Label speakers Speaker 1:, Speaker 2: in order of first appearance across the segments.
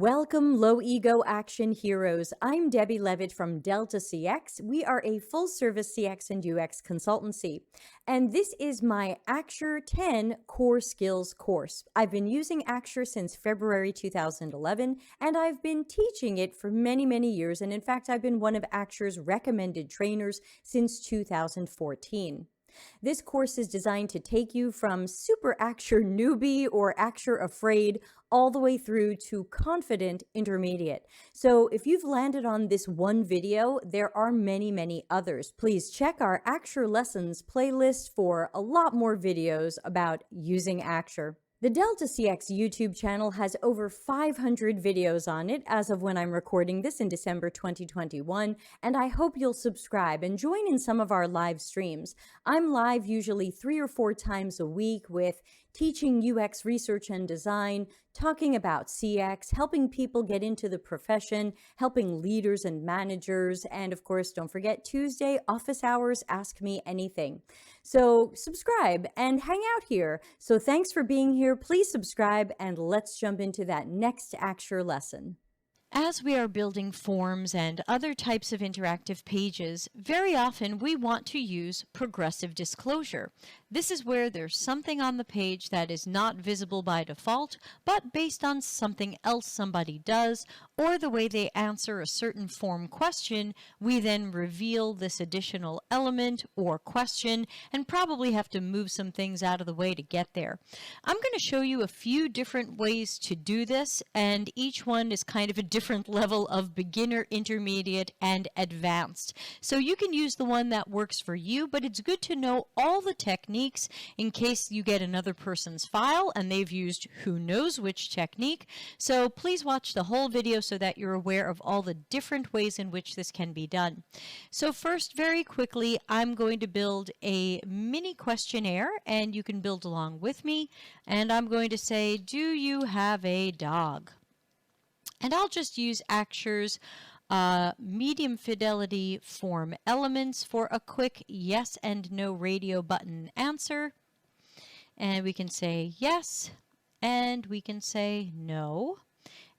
Speaker 1: Welcome, low ego action heroes. I'm Debbie Levitt from Delta CX. We are a full service CX and UX consultancy. And this is my Axure 10 Core Skills course. I've been using Axure since February 2011, and I've been teaching it for many, many years. And in fact, I've been one of Axure's recommended trainers since 2014. This course is designed to take you from super Axure newbie or Axure afraid all the way through to confident intermediate. So if you've landed on this one video, there are many, many others. Please check our Axure lessons playlist for a lot more videos about using Axure. The Delta CX YouTube channel has over 500 videos on it as of when I'm recording this in December 2021, and I hope you'll subscribe and join in some of our live streams. I'm live usually 3 or 4 times a week with teaching UX research and design, talking about CX, helping people get into the profession, helping leaders and managers, and of course, don't forget Tuesday, office hours, Ask Me Anything. So subscribe and hang out here. So thanks for being here. Please subscribe and let's jump into that next Axure lesson.
Speaker 2: As we are building forms and other types of interactive pages, very often we want to use progressive disclosure. This is where there's something on the page that is not visible by default, but based on something else somebody does, or the way they answer a certain form question, we then reveal this additional element or question and probably have to move some things out of the way to get there. I'm going to show you a few different ways to do this, and each one is kind of a different level of beginner, intermediate, and advanced. So you can use the one that works for you, but it's good to know all the techniques in case you get another person's file and they've used who knows which technique. So please watch the whole video so that you're aware of all the different ways in which this can be done. So first, very quickly, I'm going to build a mini questionnaire, and you can build along with me. And I'm going to say, do you have a dog? And I'll just use Axure's medium fidelity form elements for a quick yes and no radio button answer. And we can say yes, and we can say no.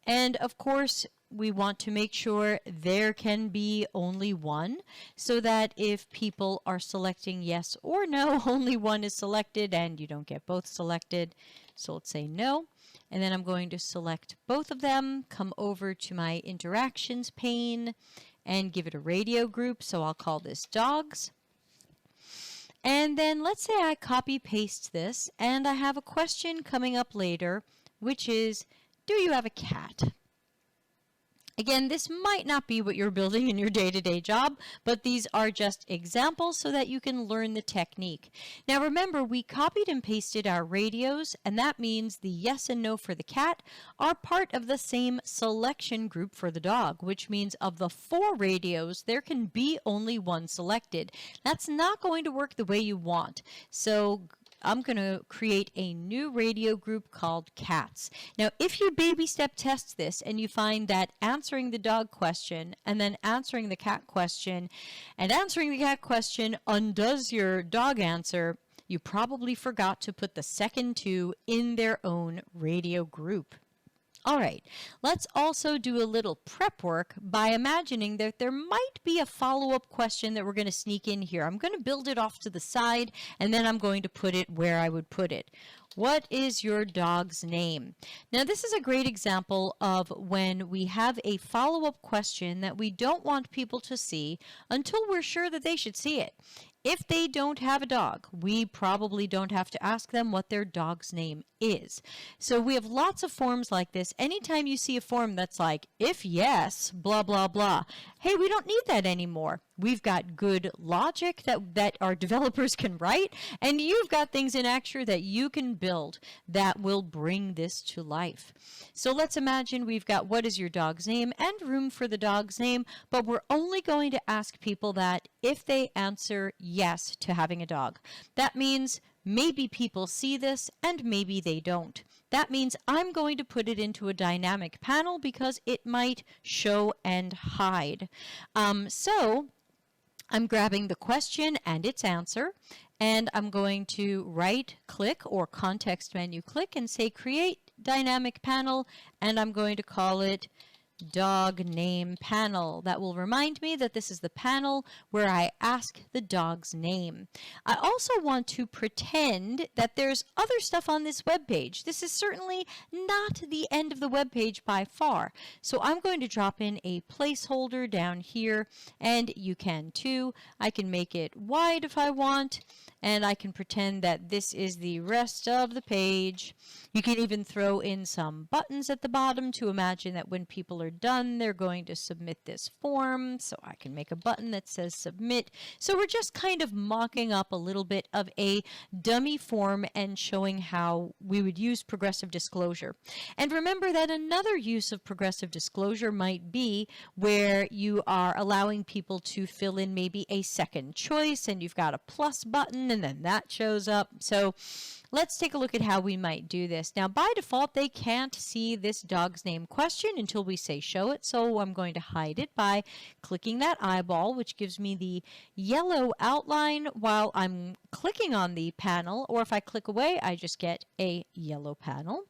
Speaker 2: And of course, we want to make sure there can be only one, so that if people are selecting yes or no, only one is selected and you don't get both selected. So let's say no. And then I'm going to select both of them, come over to my interactions pane, and give it a radio group. So I'll call this dogs. And then let's say I copy paste this, and I have a question coming up later, which is, do you have a cat? Again, this might not be what you're building in your day-to-day job, but these are just examples so that you can learn the technique. Now remember, we copied and pasted our radios, and that means the yes and no for the cat are part of the same selection group for the dog, which means of the 4 radios, there can be only one selected. That's not going to work the way you want. So I'm going to create a new radio group called cats. Now, if you baby step test this and you find that answering the dog question and then answering the cat question and answering the cat question undoes your dog answer, you probably forgot to put the second 2 in their own radio group. All right, let's also do a little prep work by imagining that there might be a follow-up question that we're going to sneak in here. I'm going to build it off to the side, and then I'm going to put it where I would put it. What is your dog's name? Now, this is a great example of when we have a follow-up question that we don't want people to see until we're sure that they should see it. If they don't have a dog, we probably don't have to ask them what their dog's name is. So we have lots of forms like this. Anytime you see a form that's like, if yes, blah, blah, blah, hey, we don't need that anymore. We've got good logic that our developers can write, and you've got things in Axure that you can build that will bring this to life. So let's imagine we've got what is your dog's name and room for the dog's name, but we're only going to ask people that if they answer yes to having a dog. That means maybe people see this and maybe they don't. That means I'm going to put it into a dynamic panel because it might show and hide. So I'm grabbing the question and its answer, and I'm going to right click or context menu click and say create dynamic panel, and I'm going to call it dog name panel. That will remind me that this is the panel where I ask the dog's name. I also want to pretend that there's other stuff on this web page. This is certainly not the end of the web page by far. So I'm going to drop in a placeholder down here, and you can too. I can make it wide if I want, and I can pretend that this is the rest of the page. You can even throw in some buttons at the bottom to imagine that when people are done, they're going to submit this form. So I can make a button that says submit. So we're just kind of mocking up a little bit of a dummy form and showing how we would use progressive disclosure. And remember that another use of progressive disclosure might be where you are allowing people to fill in maybe a second choice, and you've got a plus button and then that shows up. So let's take a look at how we might do this. Now, by default, they can't see this dog's name question until we say show it. So I'm going to hide it by clicking that eyeball, which gives me the yellow outline while I'm clicking on the panel. Or if I click away, I just get a yellow panel.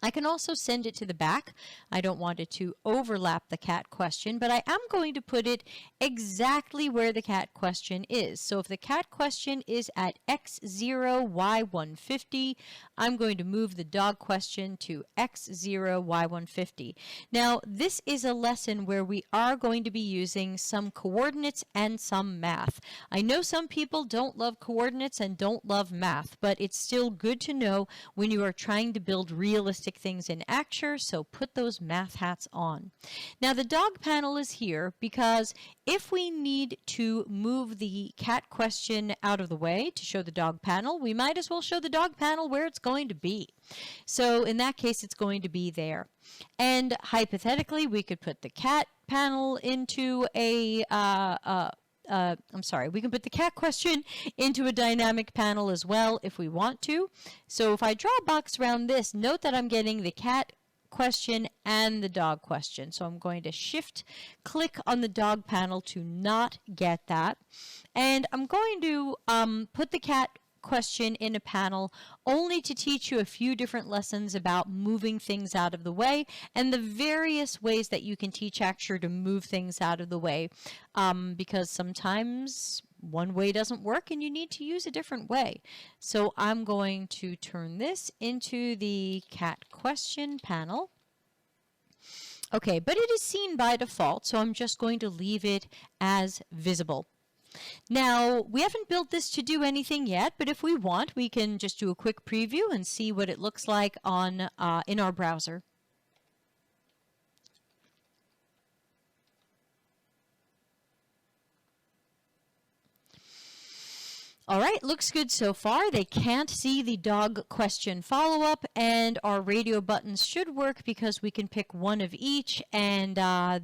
Speaker 2: I can also send it to the back. I don't want it to overlap the cat question, but I am going to put it exactly where the cat question is. So if the cat question is at X0, Y150, I'm going to move the dog question to X0, Y150. Now, this is a lesson where we are going to be using some coordinates and some math. I know some people don't love coordinates and don't love math, but it's still good to know when you are trying to build realistic things in Axure, so put those math hats on. Now the dog panel is here because if we need to move the cat question out of the way to show the dog panel, we might as well show the dog panel where it's going to be. So in that case, it's going to be there. And hypothetically, we could put the cat panel into a we can put the cat question into a dynamic panel as well if we want to. So if I draw a box around this, note that I'm getting the cat question and the dog question. So I'm going to shift click on the dog panel to not get that. And I'm going to put the cat question in a panel only to teach you a few different lessons about moving things out of the way and the various ways that you can teach Axure to move things out of the way, because sometimes one way doesn't work and you need to use a different way. So I'm going to turn this into the cat question panel. Okay, but it is seen by default, so I'm just going to leave it as visible. Now, we haven't built this to do anything yet, but if we want, we can just do a quick preview and see what it looks like on in our browser. All right, looks good so far. They can't see the dog question follow-up, and our radio buttons should work because we can pick one of each, and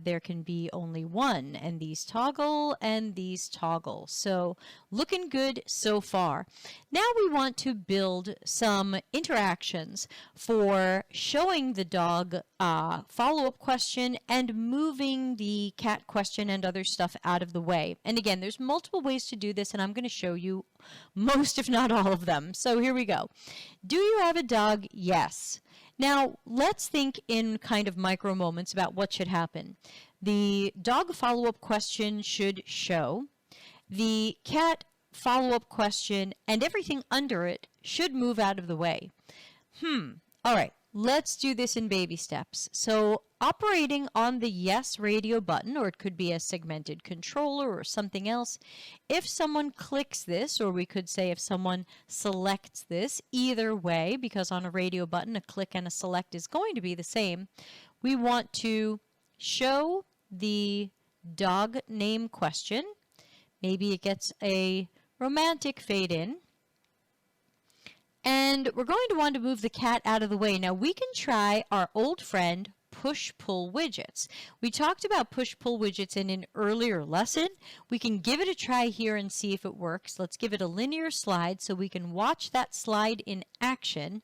Speaker 2: there can be only one, and these toggle, and these toggle. So looking good so far. Now we want to build some interactions for showing the dog follow-up question and moving the cat question and other stuff out of the way. And again, there's multiple ways to do this, and I'm going to show you most, if not all of them. So here we go. Do you have a dog? Yes. Now, let's think in kind of micro moments about what should happen. The dog follow-up question should show. The cat follow-up question and everything under it should move out of the way. All right. Let's do this in baby steps. So operating on the yes radio button, or it could be a segmented controller or something else, if someone clicks this, or we could say if someone selects this, either way, because on a radio button, a click and a select is going to be the same, we want to show the dog name question. Maybe it gets a romantic fade in. And we're going to want to move the cat out of the way. Now we can try our old friend push-pull widgets. We talked about push-pull widgets in an earlier lesson. We can give it a try here and see if it works. Let's give it a linear slide so we can watch that slide in action.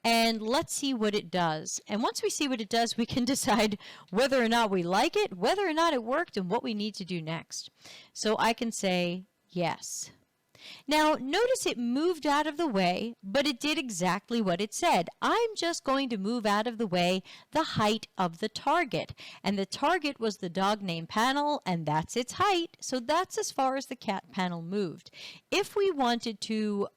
Speaker 2: And let's see what it does. And once we see what it does, we can decide whether or not we like it, whether or not it worked, and what we need to do next. So I can say yes. Now, notice it moved out of the way, but it did exactly what it said. I'm just going to move out of the way the height of the target. And the target was the dog name panel, and that's its height. So that's as far as the cat panel moved. If we wanted to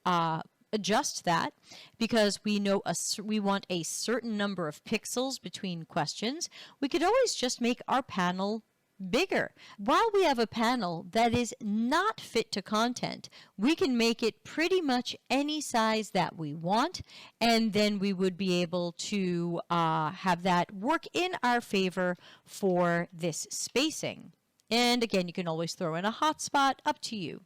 Speaker 2: adjust that because we know we want a certain number of pixels between questions, we could always just make our panel bigger. While we have a panel that is not fit to content, we can make it pretty much any size that we want, and then we would be able to have that work in our favor for this spacing. And again, you can always throw in a hotspot, up to you.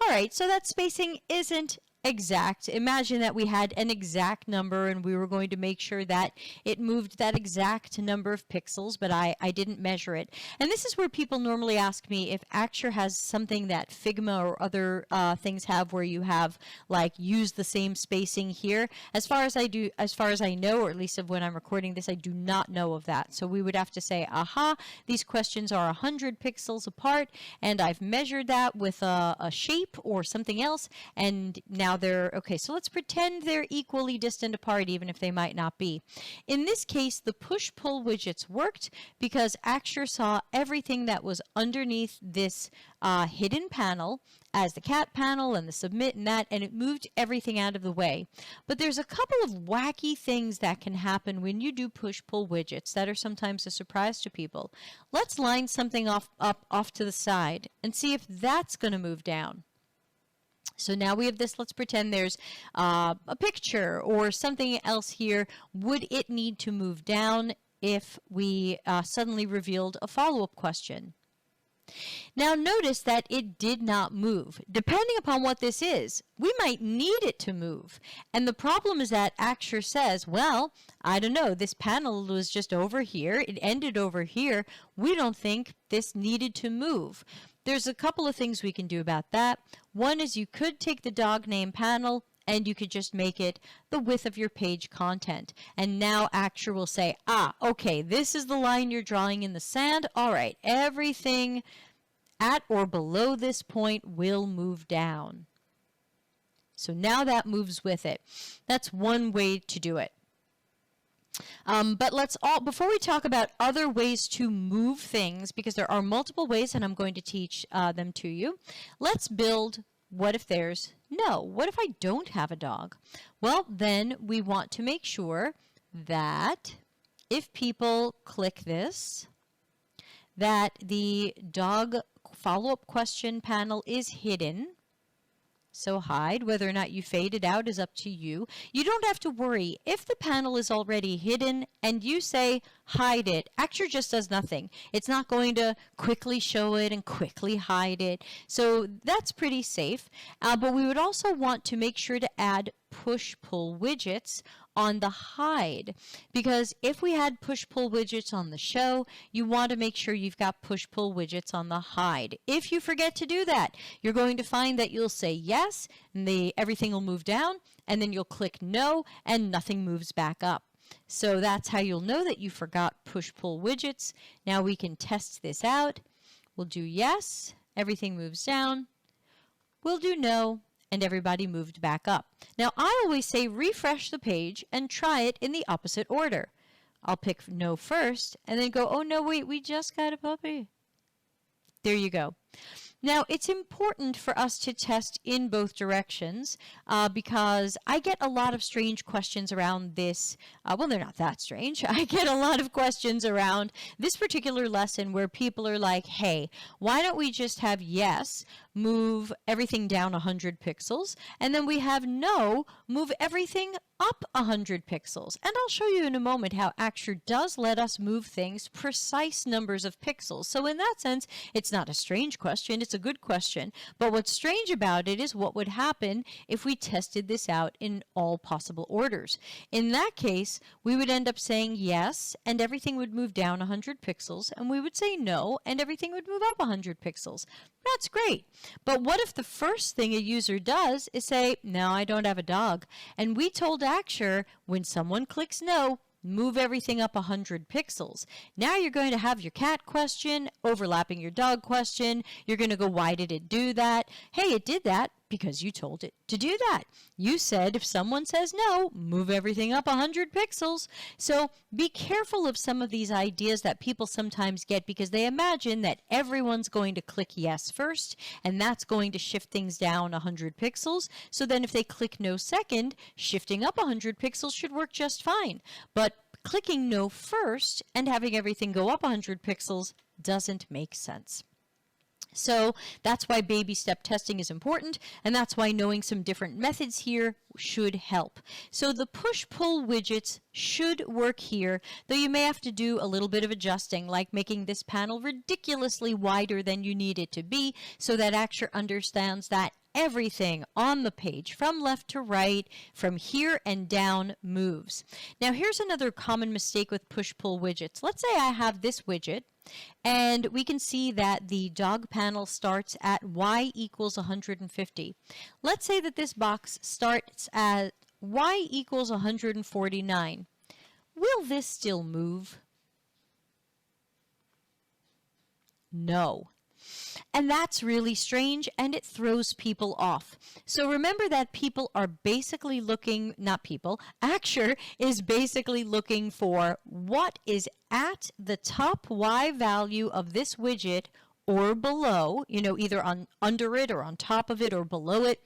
Speaker 2: All right, so that spacing isn't exact. Imagine that we had an exact number and we were going to make sure that it moved that exact number of pixels, but I didn't measure it. And this is where people normally ask me if Axure has something that Figma or other things have, where you have like use the same spacing here. As far as I know, or at least of when I'm recording this, I do not know of that. So we would have to say, aha, these questions are 100 pixels apart, and I've measured that with a shape or something else, and now they're okay. So let's pretend they're equally distant apart, even if they might not be. In this case, the push-pull widgets worked because Axure saw everything that was underneath this hidden panel as the cat panel and the submit and that, and it moved everything out of the way. But there's a couple of wacky things that can happen when you do push-pull widgets that are sometimes a surprise to people. Let's line something off to the side and see if that's going to move down. So now we have this, let's pretend there's a picture or something else here. Would it need to move down if we suddenly revealed a follow-up question? Now notice that it did not move. Depending upon what this is, we might need it to move. And the problem is that Axure says, well, I don't know, this panel was just over here, it ended over here, we don't think this needed to move. There's a couple of things we can do about that. One is you could take the dog name panel and you could just make it the width of your page content. And now Axure will say, okay, this is the line you're drawing in the sand. All right, everything at or below this point will move down. So now that moves with it. That's one way to do it. But before we talk about other ways to move things, because there are multiple ways and I'm going to teach them to you, let's build what if there's no. What if I don't have a dog? Well, then we want to make sure that if people click this, that the dog follow-up question panel is hidden. So hide. Whether or not you fade it out is up to you. You don't have to worry. If the panel is already hidden and you say hide it, Axure just does nothing. It's not going to quickly show it and quickly hide it. So that's pretty safe. But we would also want to make sure to add push-pull widgets on the hide, because if we had push-pull widgets on the show, you want to make sure you've got push-pull widgets on the hide. If you forget to do that, you're going to find that you'll say yes, and everything will move down, and then you'll click no, and nothing moves back up. So that's how you'll know that you forgot push-pull widgets. Now we can test this out. We'll do yes, everything moves down. We'll do no, and everybody moved back up. Now I always say refresh the page and try it in the opposite order. I'll pick no first and then go, oh no, wait, we just got a puppy. There you go. Now, it's important for us to test in both directions because I get a lot of strange questions around this. Well, they're not that strange. I get a lot of questions around this particular lesson where people are like, hey, why don't we just have yes, move everything down 100 pixels, and then we have no, move everything up 100 pixels. And I'll show you in a moment how Axure does let us move things precise numbers of pixels. So in that sense, it's not a strange question, it's a good question. But what's strange about it is what would happen if we tested this out in all possible orders. In that case, we would end up saying yes, and everything would move down 100 pixels, and we would say no, and everything would move up 100 pixels. That's great. But what if the first thing a user does is say, no, I don't have a dog. And we told Axure, when someone clicks no, move everything up 100 pixels. Now you're going to have your cat question overlapping your dog question. You're going to go, why did it do that? Hey, it did that because you told it to do that. You said if someone says no, move everything up 100 pixels. So be careful of some of these ideas that people sometimes get because they imagine that everyone's going to click yes first, and that's going to shift things down 100 pixels. So then if they click no second, shifting up 100 pixels should work just fine. But clicking no first and having everything go up 100 pixels doesn't make sense. So that's why baby step testing is important, and that's why knowing some different methods here should help. So the push-pull widgets should work here, though you may have to do a little bit of adjusting, like making this panel ridiculously wider than you need it to be so that Axure understands that everything on the page from left to right, from here and down, moves. Now here's another common mistake with push-pull widgets. Let's say I have this widget, and we can see that the dog panel starts at y equals 150. Let's say that this box starts at y equals 149. Will this still move? No. And that's really strange, and it throws people off. So remember that people are basically looking, not people, Axure is basically looking for what is at the top Y value of this widget or below, either under it or on top of it or below it.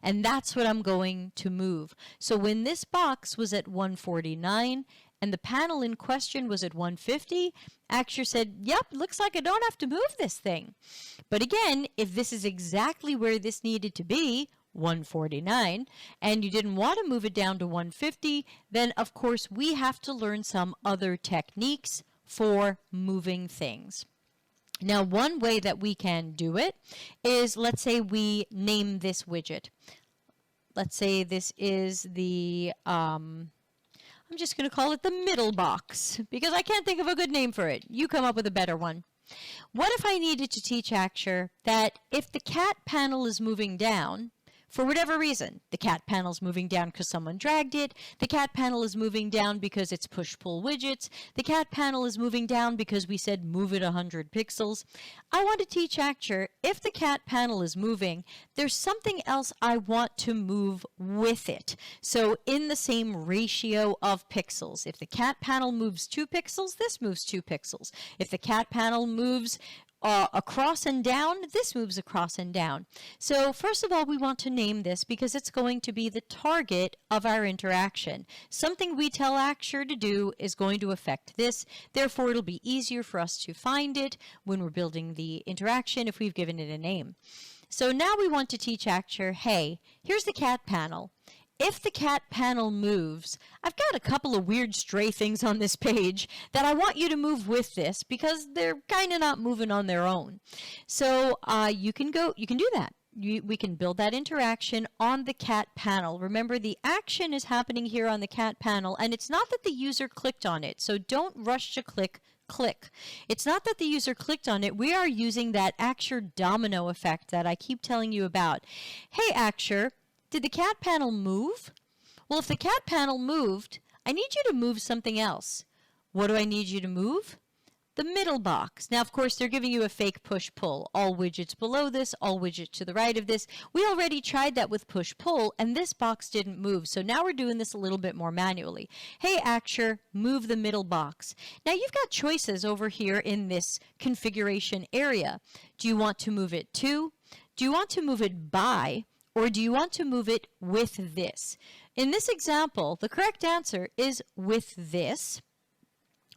Speaker 2: And that's what I'm going to move. So when this box was at 149 and the panel in question was at 150, Axure said, yep, looks like I don't have to move this thing. But again, if this is exactly where this needed to be, 149, and you didn't want to move it down to 150, then of course we have to learn some other techniques for moving things. Now, one way that we can do it is, let's say we name this widget. Let's say this is the, I'm just going to call it the middle box because I can't think of a good name for it. You come up with a better one. What if I needed to teach Axure that if the cat panel is moving down, for whatever reason, the cat panel is moving down because someone dragged it, the cat panel is moving down because it's push-pull widgets, the cat panel is moving down because we said move it 100 pixels. I want to teach Axure, if the cat panel is moving, there's something else I want to move with it. So in the same ratio of pixels, if the cat panel moves 2 pixels, this moves 2 pixels. If the cat panel moves across and down, this moves across and down. So first of all, we want to name this because it's going to be the target of our interaction. Something we tell Axure to do is going to affect this. Therefore, it'll be easier for us to find it when we're building the interaction if we've given it a name. So now we want to teach Axure, hey, here's the cat panel. If the cat panel moves, I've got a couple of weird stray things on this page that I want you to move with this because they're kind of not moving on their own. So you can do that. We can build that interaction on the cat panel. Remember, the action is happening here on the cat panel, and it's not that the user clicked on it. So don't rush to click. It's not that the user clicked on it. We are using that Axure domino effect that I keep telling you about. Hey, Axure, did the cat panel move? Well, if the cat panel moved, I need you to move something else. What do I need you to move? The middle box. Now, of course, they're giving you a fake push-pull. All widgets below this, all widgets to the right of this. We already tried that with push-pull, and this box didn't move. So now we're doing this a little bit more manually. Hey, Axure, move the middle box. Now, you've got choices over here in this configuration area. Do you want to move it to? Do you want to move it by? Or do you want to move it with this? In this example, the correct answer is with this,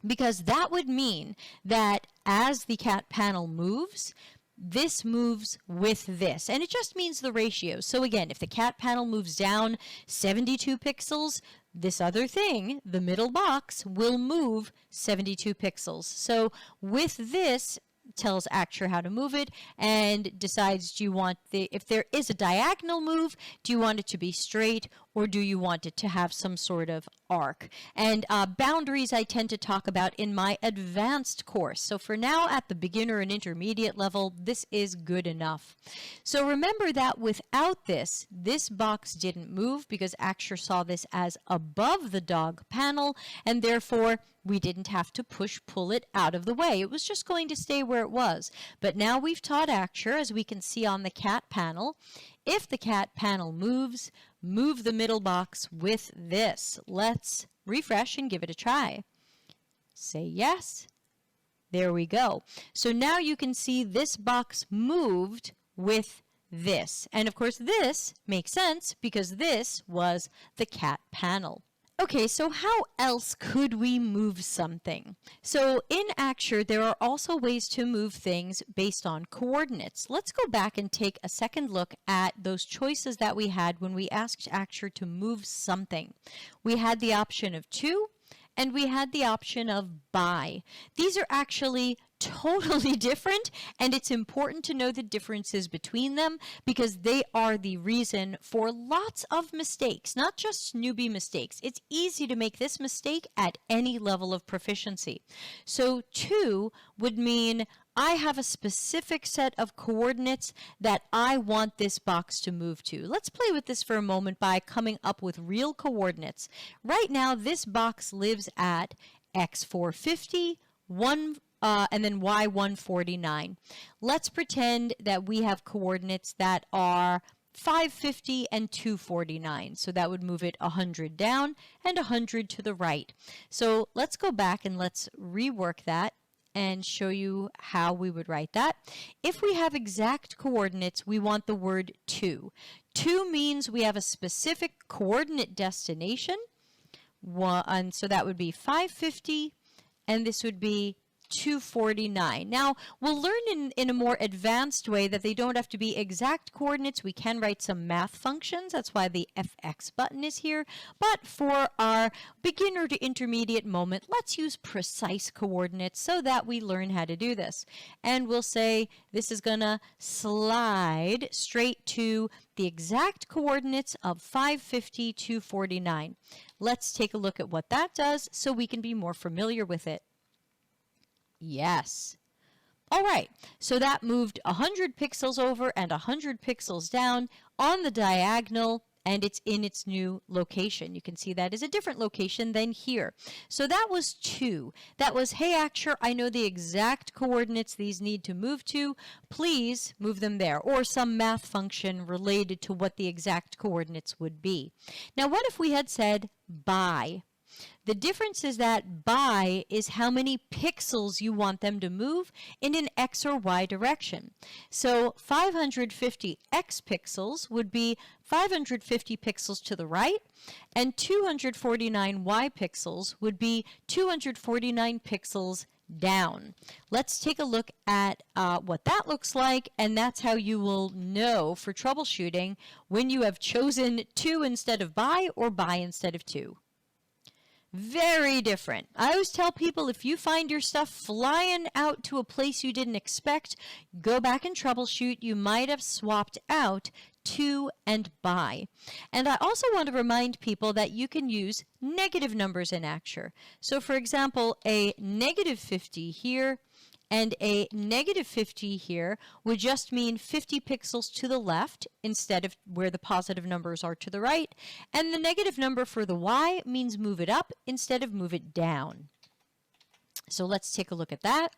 Speaker 2: because that would mean that as the cat panel moves, this moves with this. And it just means the ratio. So again, if the cat panel moves down 72 pixels, this other thing, the middle box, will move 72 pixels. So with this, tells Axure how to move it and decides, do you want if there is a diagonal move, do you want it to be straight or do you want it to have some sort of arc? And boundaries I tend to talk about in my advanced course. So for now, at the beginner and intermediate level, this is good enough. So remember that without this box didn't move because Axure saw this as above the dog panel, and therefore we didn't have to pull it out of the way. It was just going to stay where it was. But now we've taught Axure, as we can see on the cat panel, if the cat panel moves, move the middle box with this. Let's refresh and give it a try. Say yes. There we go. So now you can see this box moved with this. And of course this makes sense because this was the cat panel. Okay, so how else could we move something? So in Axure, there are also ways to move things based on coordinates. Let's go back and take a second look at those choices that we had when we asked Axure to move something. We had the option of to, and we had the option of by. These are actually totally different, and it's important to know the differences between them because they are the reason for lots of mistakes, not just newbie mistakes. It's easy to make this mistake at any level of proficiency. So to would mean I have a specific set of coordinates that I want this box to move to. Let's play with this for a moment by coming up with real coordinates. Right now, this box lives at x 450, and then y 149. Let's pretend that we have coordinates that are 550 and 249. So that would move it 100 down and 100 to the right. So let's go back and let's rework that and show you how we would write that. If we have exact coordinates, we want the word to. To means we have a specific coordinate destination, and so that would be 550, and this would be 249. Now, we'll learn in a more advanced way that they don't have to be exact coordinates. We can write some math functions. That's why the FX button is here. But for our beginner to intermediate moment, let's use precise coordinates so that we learn how to do this. And we'll say this is going to slide straight to the exact coordinates of 550, 249. Let's take a look at what that does so we can be more familiar with it. Yes. All right, so that moved 100 pixels over and 100 pixels down on the diagonal, and it's in its new location. You can see that is a different location than here. So that was 2. That was, hey, Axure, I know the exact coordinates these need to move to. Please move them there, or some math function related to what the exact coordinates would be. Now, what if we had said by? The difference is that by is how many pixels you want them to move in an X or Y direction. So 550 X pixels would be 550 pixels to the right, and 249 Y pixels would be 249 pixels down. Let's take a look at what that looks like, and that's how you will know for troubleshooting when you have chosen to instead of by or by instead of to. Very different. I always tell people if you find your stuff flying out to a place you didn't expect, go back and troubleshoot. You might have swapped out to and by. And I also want to remind people that you can use negative numbers in Axure. So for example, a negative 50 here and a negative 50 here would just mean 50 pixels to the left instead of where the positive numbers are to the right. And the negative number for the Y means move it up instead of move it down. So let's take a look at that.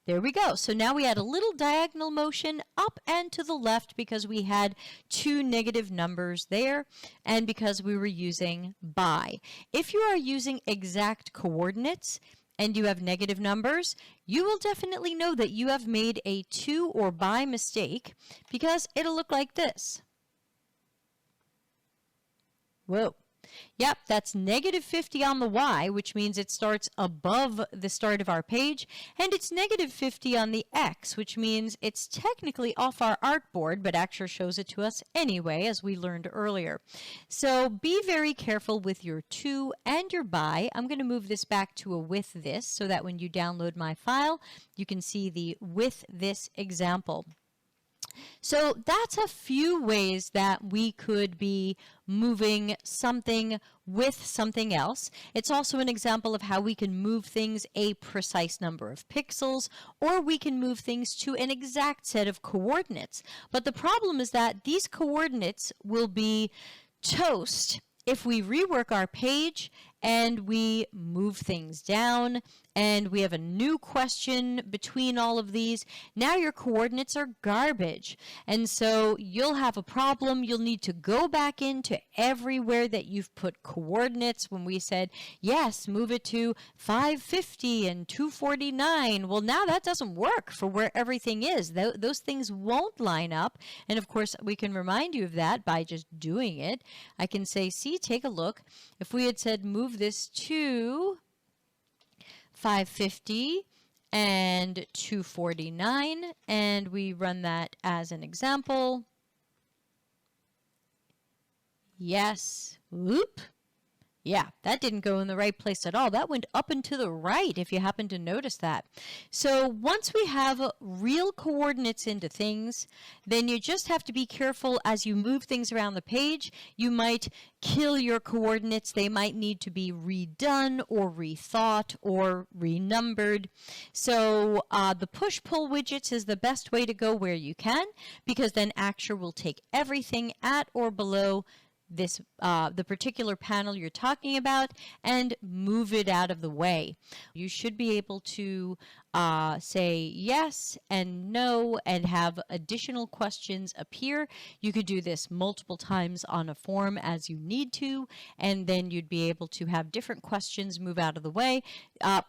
Speaker 2: There we go. So now we had a little diagonal motion up and to the left because we had 2 negative numbers there and because we were using by. If you are using exact coordinates, and you have negative numbers, you will definitely know that you have made a to or by mistake because it'll look like this. Whoa. Yep, that's negative 50 on the Y, which means it starts above the start of our page, and it's negative 50 on the X, which means it's technically off our artboard, but Axure shows it to us anyway, as we learned earlier. So be very careful with your to and your by. I'm going to move this back to a with this so that when you download my file, you can see the with this example. So that's a few ways that we could be moving something with something else. It's also an example of how we can move things a precise number of pixels, or we can move things to an exact set of coordinates. But the problem is that these coordinates will be toast if we rework our page and we move things down and we have a new question between all of these. Now your coordinates are garbage. And so you'll have a problem. You'll need to go back into everywhere that you've put coordinates when we said, yes, move it to 550 and 249. Well, now that doesn't work for where everything is. Those things won't line up. And of course, we can remind you of that by just doing it. I can say, see, take a look. If we had said move this to 550 and 249, and we run that as an example. Yes. Whoop. Yeah, that didn't go in the right place at all. That went up and to the right, if you happen to notice that. So once we have real coordinates into things, then you just have to be careful as you move things around the page. You might kill your coordinates. They might need to be redone or rethought or renumbered. So the push-pull widgets is the best way to go where you can, because then Axure will take everything at or below this the particular panel you're talking about and move it out of the way. You should be able to say yes and no and have additional questions appear. You could do this multiple times on a form as you need to, and then you'd be able to have different questions move out of the way.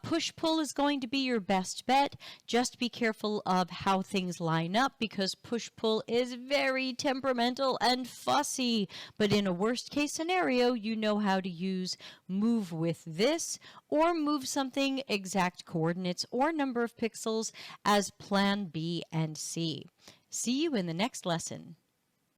Speaker 2: Push-pull is going to be your best bet. Just be careful of how things line up, because push-pull is very temperamental and fussy. But in a worst-case scenario, you know how to use move with this, or move something exact coordinates or number of pixels as plan B and C. See you in the next lesson.